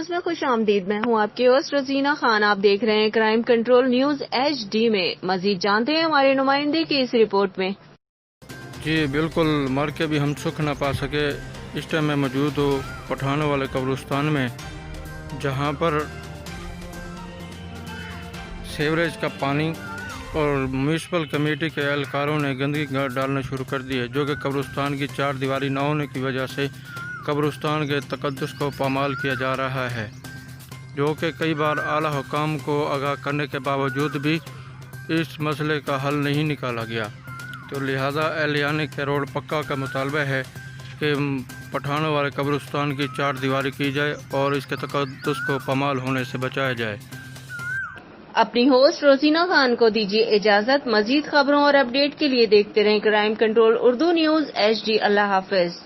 News میں خوش آمدید. میں ہوں آپ کی ہوسٹ رزینہ خان. آپ دیکھ رہے ہیں کرائم کنٹرول نیوز HD میں. مزید جانتے ہیں ہمارے نمائندے کی اس رپورٹ میں. جی بالکل، مر کے بھی ہم سکھ نہ پا سکے. اس ٹائم میں موجود ہوں پٹھانوں والے قبرستان میں، جہاں پر سیوریج کا پانی اور میونسپل کمیٹی کے اہلکاروں نے گندگی ڈالنا شروع کر دی ہے، جو کہ قبرستان کی چار دیواری نہ ہونے کی وجہ سے قبرستان کے تقدس کو پامال کیا جا رہا ہے، جو کہ کئی بار اعلیٰ حکام کو آگاہ کرنے کے باوجود بھی اس مسئلے کا حل نہیں نکالا گیا. تو لہذا اہلیان کے روڈ پکا کا مطالبہ ہے کہ پٹھانوں والے قبرستان کی چار دیواری کی جائے اور اس کے تقدس کو پامال ہونے سے بچایا جائے. اپنی ہوسٹ روزینہ خان کو دیجیے اجازت. مزید خبروں اور اپڈیٹ کے لیے دیکھتے رہیں crime control Urdu news HD. اللہ حافظ.